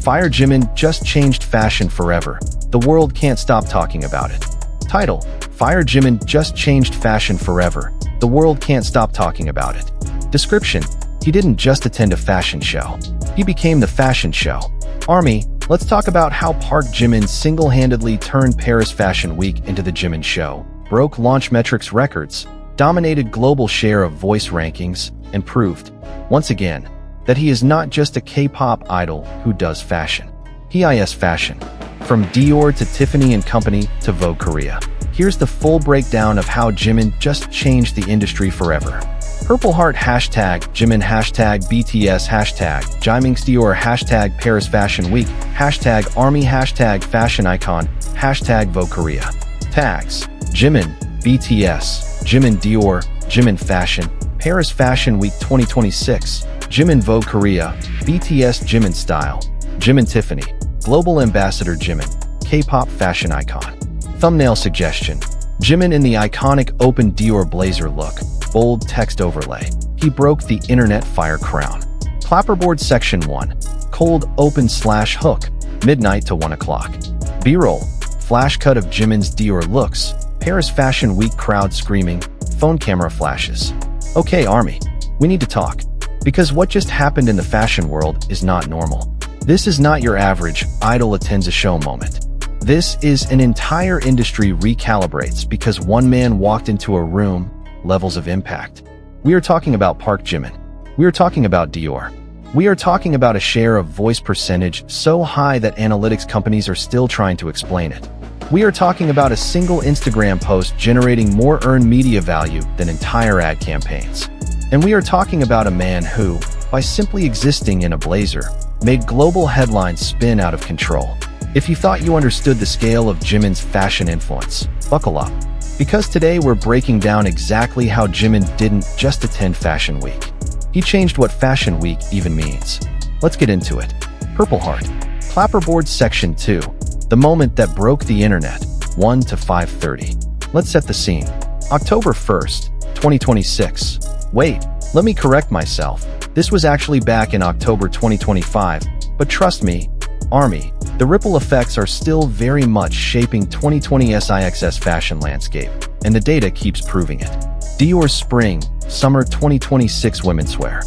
Fire Jimin just changed fashion forever. The world can't stop talking about it. Title: Fire Jimin just changed fashion forever. The world can't stop talking about it. Description: he didn't just attend a fashion show. He became the fashion show. Army, let's talk about how Park Jimin single-handedly turned Paris Fashion Week into the Jimin Show, broke launch metrics records, dominated global share of voice rankings, and proved, once again, that he is not just a K-pop idol who does fashion. He is fashion. From Dior to Tiffany & Company to Vogue Korea. Here's the full breakdown of how Jimin just changed the industry forever. Purple Heart Hashtag Jimin Hashtag BTS Hashtag Jimin's Dior Hashtag Paris Fashion Week Hashtag Army Hashtag Fashion Icon Hashtag Vogue Korea. Tags: Jimin, BTS, Jimin Dior, Jimin Fashion, Paris Fashion Week 2026, Jimin Vogue Korea, BTS Jimin Style, Jimin Tiffany, Global Ambassador Jimin, K-pop fashion icon. Thumbnail suggestion: Jimin in the iconic open Dior blazer look, bold text overlay. He broke the internet fire crown. Clapperboard Section 1. Cold open/hook, midnight to 1 o'clock. B-roll. Flash cut of Jimin's Dior looks, Paris Fashion Week crowd screaming, phone camera flashes. Okay, Army, we need to talk. Because what just happened in the fashion world is not normal. This is not your average idol attends a show moment. This is an entire industry recalibrates because one man walked into a room. Levels of impact. We are talking about Park Jimin. We are talking about Dior. We are talking about a share of voice percentage so high that analytics companies are still trying to explain it. We are talking about a single Instagram post generating more earned media value than entire ad campaigns. And we are talking about a man who, by simply existing in a blazer, made global headlines spin out of control. If you thought you understood the scale of Jimin's fashion influence, buckle up. Because today we're breaking down exactly how Jimin didn't just attend Fashion Week. He changed what Fashion Week even means. Let's get into it. Purple Heart. Clapperboard Section 2. The moment that broke the internet. 1 to 5:30. Let's set the scene. October 1st, 2026. Wait, let me correct myself. This was actually back in October 2025, but trust me, Army, the ripple effects are still very much shaping 2020 SIXS fashion landscape, and the data keeps proving it. Dior's Spring, Summer 2026 Womenswear.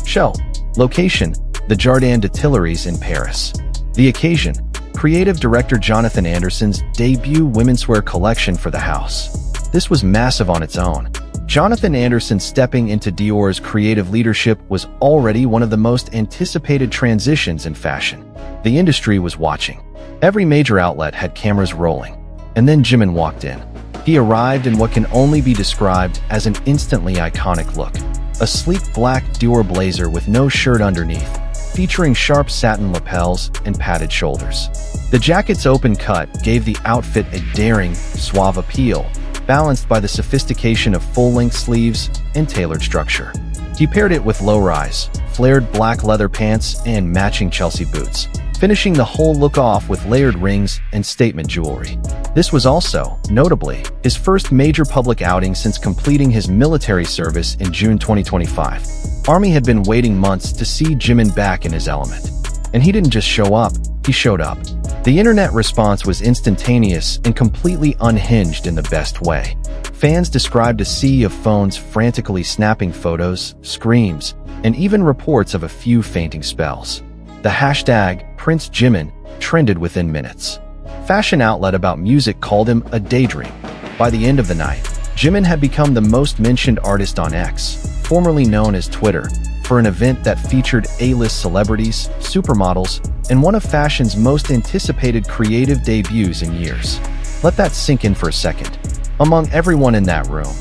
Show. Location: the Jardin des Tuileries in Paris. The occasion: creative director Jonathan Anderson's debut womenswear collection for the house. This was massive on its own. Jonathan Anderson stepping into Dior's creative leadership was already one of the most anticipated transitions in fashion. The industry was watching. Every major outlet had cameras rolling. And then Jimin walked in. He arrived in what can only be described as an instantly iconic look. A sleek black Dior blazer with no shirt underneath, featuring sharp satin lapels and padded shoulders. The jacket's open cut gave the outfit a daring, suave appeal, balanced by the sophistication of full-length sleeves and tailored structure. He paired it with low-rise, flared black leather pants and matching Chelsea boots, finishing the whole look off with layered rings and statement jewelry. This was also, notably, his first major public outing since completing his military service in June 2025. Army had been waiting months to see Jimin back in his element. And he didn't just show up, he showed up. The internet response was instantaneous and completely unhinged in the best way. Fans described a sea of phones frantically snapping photos, screams, and even reports of a few fainting spells. The hashtag Prince Jimin trended within minutes. Fashion outlet About Music called him a daydream. By the end of the night, Jimin had become the most mentioned artist on X, formerly known as Twitter, for an event that featured A-list celebrities, supermodels, and one of fashion's most anticipated creative debuts in years. Let that sink in for a second. Among everyone in that room,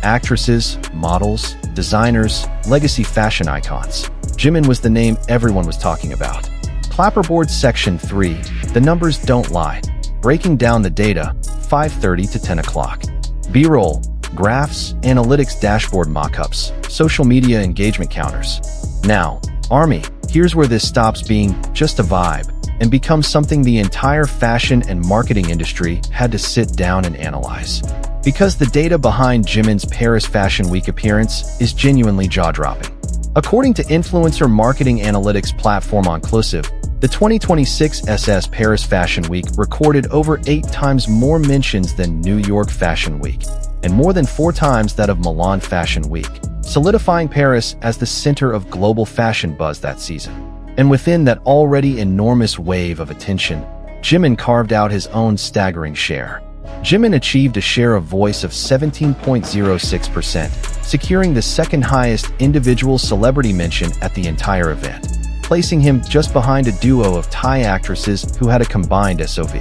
actresses, models, designers, legacy fashion icons, Jimin was the name everyone was talking about. Clapperboard Section 3. The numbers don't lie. Breaking down the data, 5:30 to 10 o'clock. B-roll, graphs, analytics dashboard mockups, social media engagement counters. Now, Army, here's where this stops being just a vibe and becomes something the entire fashion and marketing industry had to sit down and analyze. Because the data behind Jimin's Paris Fashion Week appearance is genuinely jaw-dropping. According to influencer marketing analytics platform Onclusive, The 2026 SS Paris Fashion Week recorded over 8 times more mentions than New York Fashion Week, and more than 4 times that of Milan Fashion Week, solidifying Paris as the center of global fashion buzz that season. And within that already enormous wave of attention, Jimin carved out his own staggering share. Jimin achieved a share of voice of 17.06%, securing the second highest individual celebrity mention at the entire event, placing him just behind a duo of Thai actresses who had a combined SOV.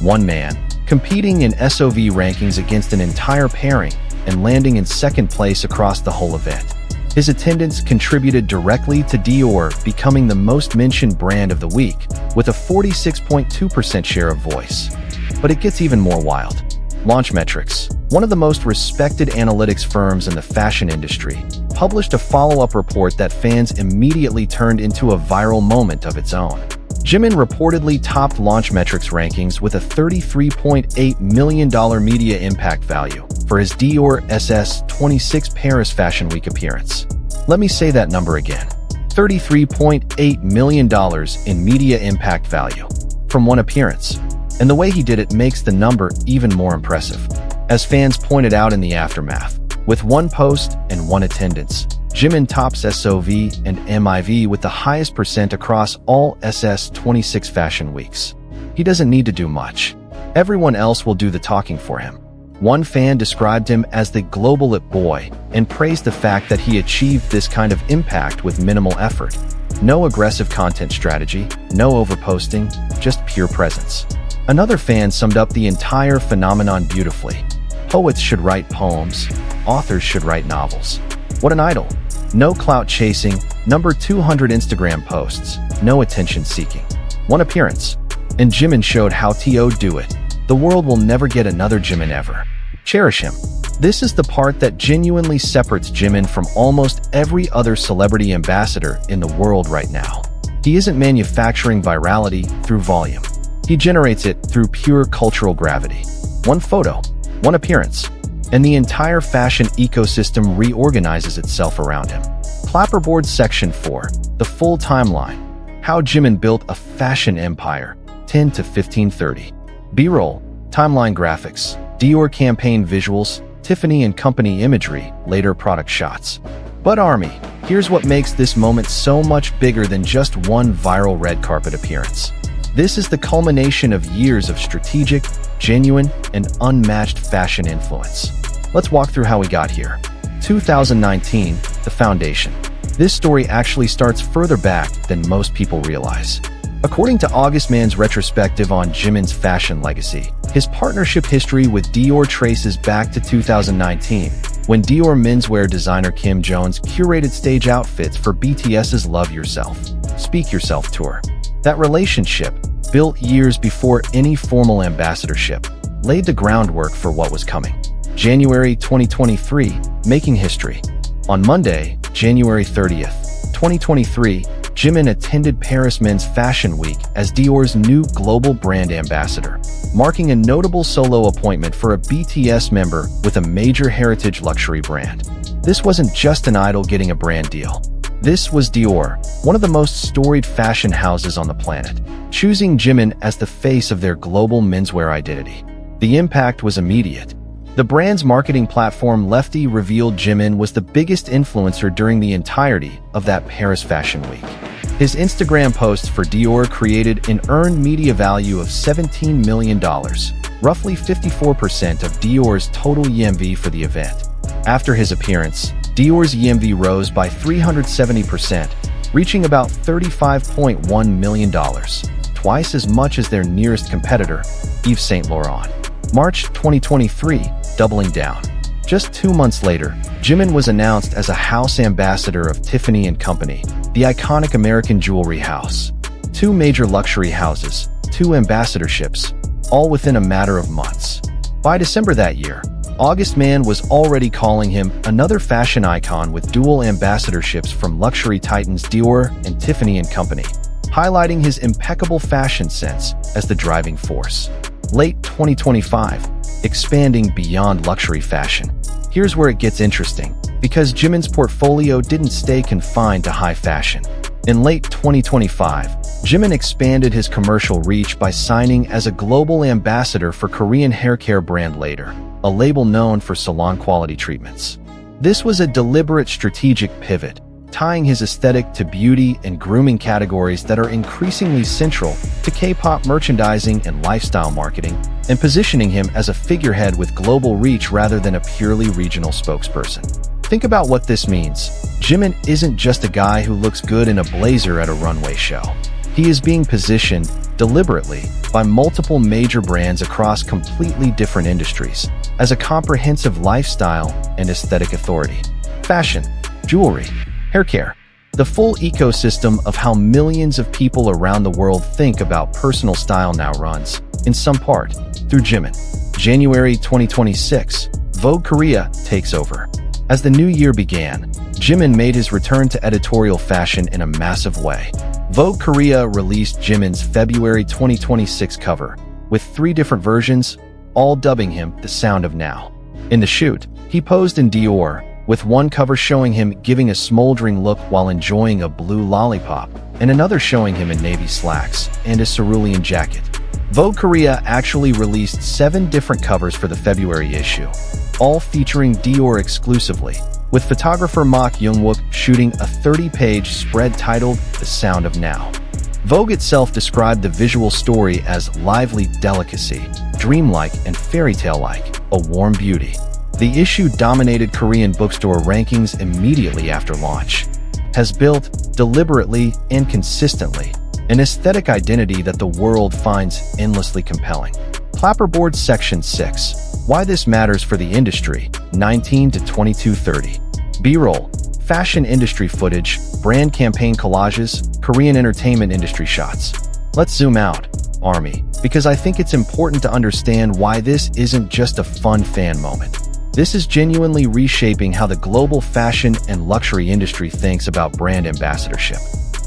One man, competing in SOV rankings against an entire pairing and landing in second place across the whole event. His attendance contributed directly to Dior becoming the most mentioned brand of the week, with a 46.2% share of voice. But it gets even more wild. Launch Metrics, one of the most respected analytics firms in the fashion industry, published a follow-up report that fans immediately turned into a viral moment of its own. Jimin reportedly topped Launch Metrics rankings with a $33.8 million media impact value for his Dior SS 26 Paris Fashion Week appearance. Let me say that number again. $33.8 million in media impact value from one appearance. And the way he did it makes the number even more impressive. As fans pointed out in the aftermath, with 1 post and 1 attendance, Jimin tops SOV and MIV with the highest percent across all SS 26 fashion weeks. He doesn't need to do much. Everyone else will do the talking for him. One fan described him as the global it boy and praised the fact that he achieved this kind of impact with minimal effort. No aggressive content strategy, no overposting, just pure presence. Another fan summed up the entire phenomenon beautifully. Poets should write poems, authors should write novels. What an idol. No clout chasing, number 200 Instagram posts, no attention seeking. 1 appearance. And Jimin showed how to do it. The world will never get another Jimin ever. Cherish him. This is the part that genuinely separates Jimin from almost every other celebrity ambassador in the world right now. He isn't manufacturing virality through volume. He generates it through pure cultural gravity. 1 photo, 1 appearance, and the entire fashion ecosystem reorganizes itself around him. Clapperboard Section 4, the full timeline. How Jimin built a fashion empire, 10 to 1530. B-roll, timeline graphics, Dior campaign visuals, Tiffany & Company imagery, later product shots. But Army, here's what makes this moment so much bigger than just one viral red carpet appearance. This is the culmination of years of strategic, genuine, and unmatched fashion influence. Let's walk through how we got here. 2019, the foundation. This story actually starts further back than most people realize. According to August Man's retrospective on Jimin's fashion legacy, his partnership history with Dior traces back to 2019, when Dior menswear designer Kim Jones curated stage outfits for BTS's Love Yourself, Speak Yourself tour. That relationship, built years before any formal ambassadorship, laid the groundwork for what was coming. January 2023, making history. On Monday, January 30th, 2023, Jimin attended Paris Men's Fashion Week as Dior's new global brand ambassador, marking a notable solo appointment for a BTS member with a major heritage luxury brand. This wasn't just an idol getting a brand deal. This was Dior, one of the most storied fashion houses on the planet, choosing Jimin as the face of their global menswear identity. The impact was immediate. The brand's marketing platform Lefty revealed Jimin was the biggest influencer during the entirety of that Paris Fashion Week. His Instagram posts for Dior created an earned media value of $17 million, roughly 54% of Dior's total EMV for the event. After his appearance, Dior's EMV rose by 370%, reaching about $35.1 million, twice as much as their nearest competitor, Yves Saint Laurent. March 2023, doubling down. Just 2 months later, Jimin was announced as a house ambassador of Tiffany & Company, the iconic American jewelry house. 2 major luxury houses, 2 ambassadorships, all within a matter of months. By December that year, August Man was already calling him another fashion icon with dual ambassadorships from luxury titans Dior and Tiffany & Company, highlighting his impeccable fashion sense as the driving force. Late 2025, expanding beyond luxury fashion. Here's where it gets interesting, because Jimin's portfolio didn't stay confined to high fashion. In late 2025, Jimin expanded his commercial reach by signing as a global ambassador for Korean haircare brand Later, a label known for salon-quality treatments. This was a deliberate strategic pivot, tying his aesthetic to beauty and grooming categories that are increasingly central to K-pop merchandising and lifestyle marketing, and positioning him as a figurehead with global reach rather than a purely regional spokesperson. Think about what this means. Jimin isn't just a guy who looks good in a blazer at a runway show. He is being positioned, deliberately, by multiple major brands across completely different industries, as a comprehensive lifestyle and aesthetic authority. Fashion, jewelry, haircare, the full ecosystem of how millions of people around the world think about personal style now runs, in some part, through Jimin. January 2026, Vogue Korea takes over. As the new year began, Jimin made his return to editorial fashion in a massive way. Vogue Korea released Jimin's February 2026 cover, with 3 different versions, all dubbing him the Sound of Now. In the shoot, he posed in Dior, with one cover showing him giving a smoldering look while enjoying a blue lollipop, and another showing him in navy slacks and a cerulean jacket. Vogue Korea actually released 7 different covers for the February issue, all featuring Dior exclusively, with photographer Jungkook shooting a 30-page spread titled The Sound of Now. Vogue itself described the visual story as lively delicacy, dreamlike and fairy tale-like, a warm beauty. The issue dominated Korean bookstore rankings immediately after launch. Has built, deliberately and consistently, an aesthetic identity that the world finds endlessly compelling. Clapperboard Section 6. Why this matters for the industry, 19 to 22:30. B-roll, fashion industry footage, brand campaign collages, Korean entertainment industry shots. Let's zoom out, Army, because I think it's important to understand why this isn't just a fun fan moment. This is genuinely reshaping how the global fashion and luxury industry thinks about brand ambassadorship.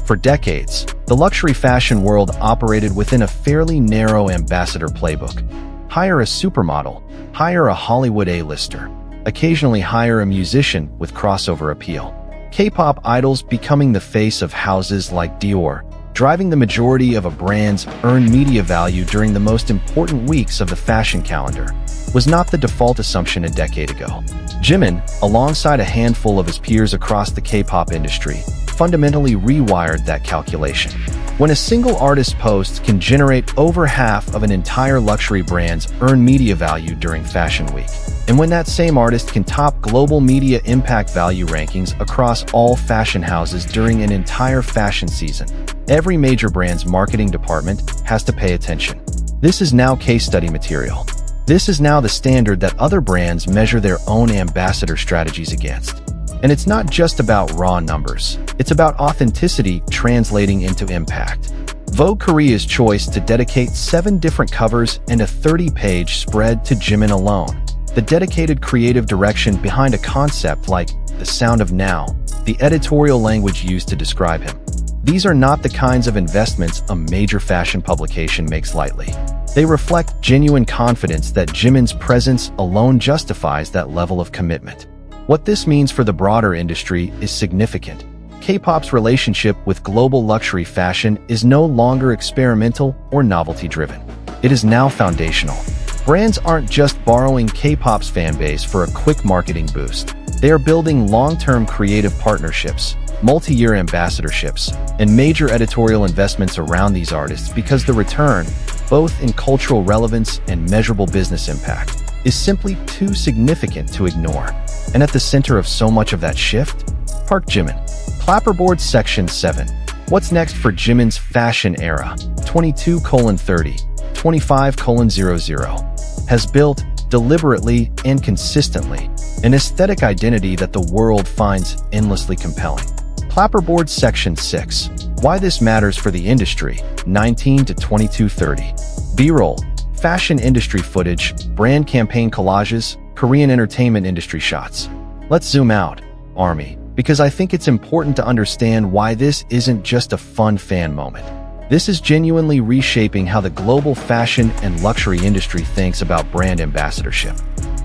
For decades, the luxury fashion world operated within a fairly narrow ambassador playbook. Hire a supermodel, hire a Hollywood A-lister, occasionally hire a musician with crossover appeal. K-pop idols becoming the face of houses like Dior, driving the majority of a brand's earned media value during the most important weeks of the fashion calendar, was not the default assumption a decade ago. Jimin, alongside a handful of his peers across the K-pop industry, fundamentally rewired that calculation. When a single artist post can generate over half of an entire luxury brand's earned media value during Fashion Week, and when that same artist can top global media impact value rankings across all fashion houses during an entire fashion season, every major brand's marketing department has to pay attention. This is now case study material. This is now the standard that other brands measure their own ambassador strategies against. And it's not just about raw numbers. It's about authenticity translating into impact. Vogue Korea's choice to dedicate 7 different covers and a 30-page spread to Jimin alone, the dedicated creative direction behind a concept like the sound of now, the editorial language used to describe him. These are not the kinds of investments a major fashion publication makes lightly. They reflect genuine confidence that Jimin's presence alone justifies that level of commitment. What this means for the broader industry is significant. K-pop's relationship with global luxury fashion is no longer experimental or novelty-driven. It is now foundational. Brands aren't just borrowing K-pop's fanbase for a quick marketing boost. They are building long-term creative partnerships, multi-year ambassadorships, and major editorial investments around these artists because the return, both in cultural relevance and measurable business impact, is simply too significant to ignore. And at the center of so much of that shift, Park Jimin. Clapperboard Section 7. What's next for Jimin's fashion era, 22:30, 25:00, has built, deliberately and consistently, an aesthetic identity that the world finds endlessly compelling. Clapperboard Section 6. Why this matters for the industry, 19 to 22:30. B-roll, fashion industry footage, brand campaign collages, Korean entertainment industry shots. Let's zoom out, Army, because I think it's important to understand why this isn't just a fun fan moment. This is genuinely reshaping how the global fashion and luxury industry thinks about brand ambassadorship.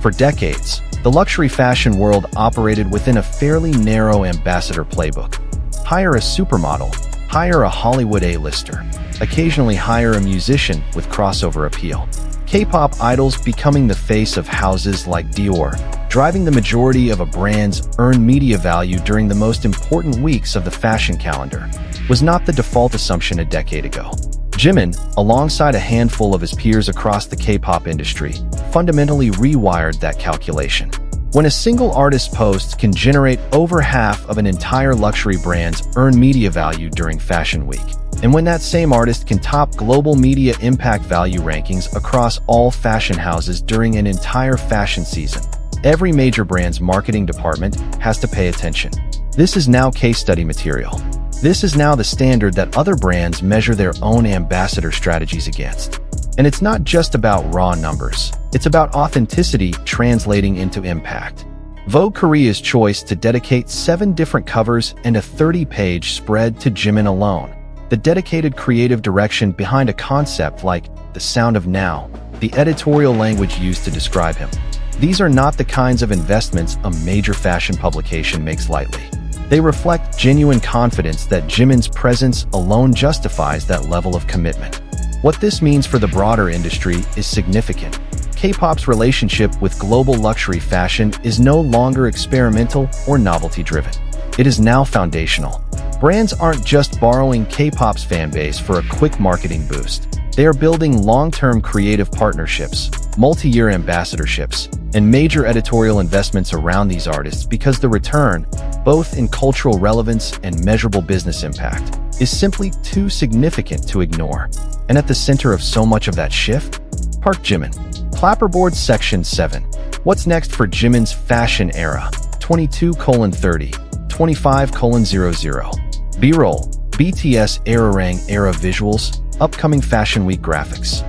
For decades, the luxury fashion world operated within a fairly narrow ambassador playbook. Hire a supermodel, Hire a Hollywood A-lister. Occasionally hire a musician with crossover appeal. K-pop idols becoming the face of houses like Dior, driving the majority of a brand's earned media value during the most important weeks of the fashion calendar, was not the default assumption a decade ago. Jimin, alongside a handful of his peers across the K-pop industry, fundamentally rewired that calculation. When a single artist's post can generate over half of an entire luxury brand's earned media value during Fashion Week, and when that same artist can top global media impact value rankings across all fashion houses during an entire fashion season, every major brand's marketing department has to pay attention. This is now case study material. This is now the standard that other brands measure their own ambassador strategies against. And it's not just about raw numbers. It's about authenticity translating into impact. Vogue Korea's choice to dedicate 7 different covers and a 30-page spread to Jimin alone, the dedicated creative direction behind a concept like the sound of now, the editorial language used to describe him. These are not the kinds of investments a major fashion publication makes lightly. They reflect genuine confidence that Jimin's presence alone justifies that level of commitment. What this means for the broader industry is significant. K-pop's relationship with global luxury fashion is no longer experimental or novelty-driven. It is now foundational. Brands aren't just borrowing K-pop's fanbase for a quick marketing boost. They are building long-term creative partnerships, multi-year ambassadorships, and major editorial investments around these artists because the return, both in cultural relevance and measurable business impact, is simply too significant to ignore. And at the center of so much of that shift? Park Jimin. Clapperboard Section 7. What's next for Jimin's fashion era? 22:30, 25:00. B-roll, BTS Erarang era visuals, upcoming Fashion Week graphics.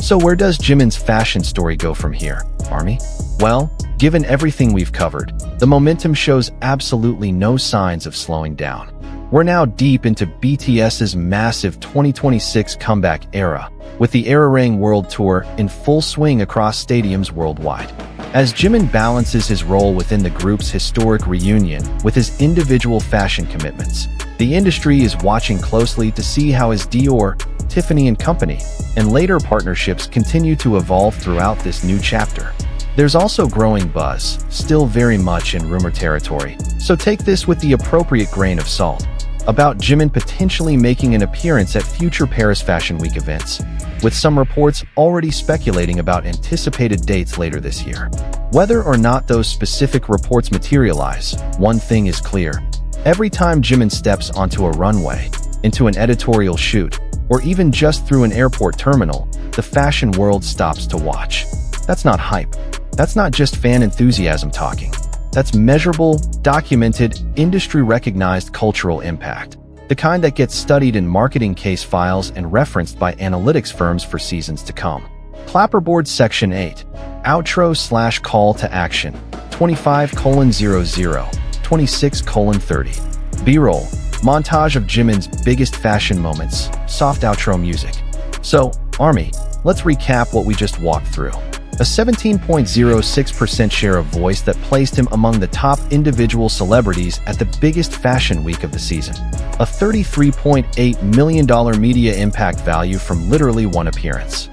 So where does Jimin's fashion story go from here, Army? Well, given everything we've covered, the momentum shows absolutely no signs of slowing down. We're now deep into BTS's massive 2026 comeback era, with the Erarang World Tour in full swing across stadiums worldwide. As Jimin balances his role within the group's historic reunion with his individual fashion commitments, the industry is watching closely to see how his Dior, Tiffany & Company, and later partnerships continue to evolve throughout this new chapter. There's also growing buzz, still very much in rumor territory, so take this with the appropriate grain of salt, about Jimin potentially making an appearance at future Paris Fashion Week events, with some reports already speculating about anticipated dates later this year. Whether or not those specific reports materialize, one thing is clear. Every time Jimin steps onto a runway, into an editorial shoot, or even just through an airport terminal, the fashion world stops to watch. That's not hype. That's not just fan enthusiasm talking. That's measurable, documented, industry-recognized cultural impact. The kind that gets studied in marketing case files and referenced by analytics firms for seasons to come. Clapperboard Section 8. Outro/call to action. 25:00, 26:30. B-roll. Montage of Jimin's biggest fashion moments. Soft outro music. So, Army, let's recap what we just walked through. A 17.06% share of voice that placed him among the top individual celebrities at the biggest fashion week of the season. A $33.8 million media impact value from literally one appearance.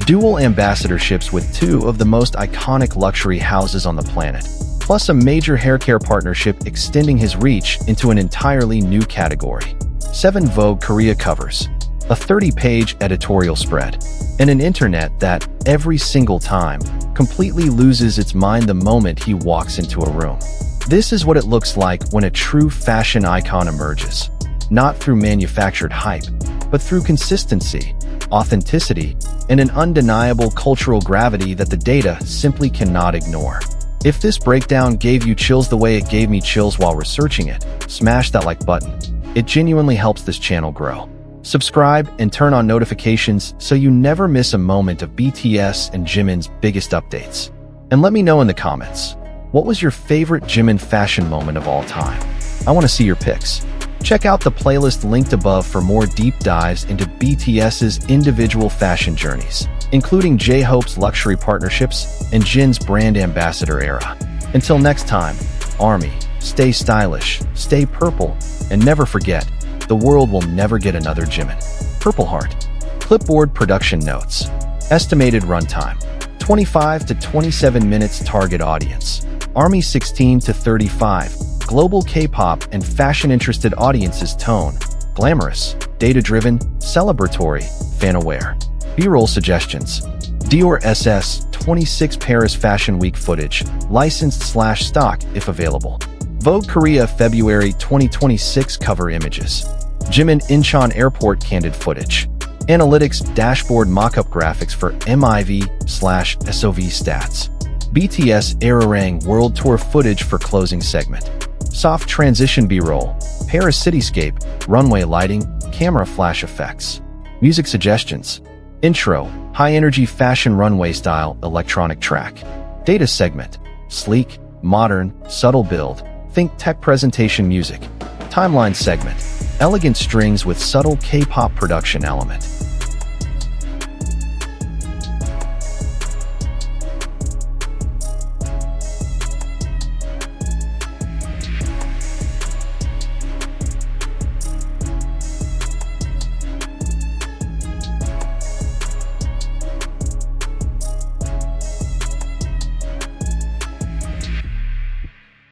Dual ambassadorships with 2 of the most iconic luxury houses on the planet. Plus a major haircare partnership extending his reach into an entirely new category. 7 Vogue Korea covers. A 30-page editorial spread. And an internet that, every single time, completely loses its mind the moment he walks into a room. This is what it looks like when a true fashion icon emerges. Not through manufactured hype, but through consistency, authenticity, and an undeniable cultural gravity that the data simply cannot ignore. If this breakdown gave you chills the way it gave me chills while researching it, smash that like button. It genuinely helps this channel grow. Subscribe and turn on notifications so you never miss a moment of BTS and Jimin's biggest updates. And let me know in the comments, what was your favorite Jimin fashion moment of all time? I want to see your pics. Check out the playlist linked above for more deep dives into BTS's individual fashion journeys, including J-Hope's luxury partnerships and Jin's brand ambassador era. Until next time, Army, stay stylish, stay purple, and never forget, The world will never get another Jimin. Purple Heart. Clipboard production notes. Estimated runtime: 25 to 27 minutes. Target audience: Army 16 to 35. Global K-pop and fashion-interested audiences. Tone: glamorous, data-driven, celebratory, fan-aware. B-roll suggestions: Dior SS26 Paris Fashion Week footage, licensed/stock if available. Vogue Korea February 2026 cover images. Jimin Incheon Airport candid footage. Analytics dashboard mockup graphics for MIV/SOV stats. BTS Arirang World Tour footage for closing segment. Soft transition B-roll. Paris cityscape, runway lighting, camera flash effects. Music suggestions: Intro, high-energy fashion runway style electronic track. Data segment: sleek, modern, subtle build. Think tech presentation music. Timeline segment: elegant strings with subtle K-pop production element.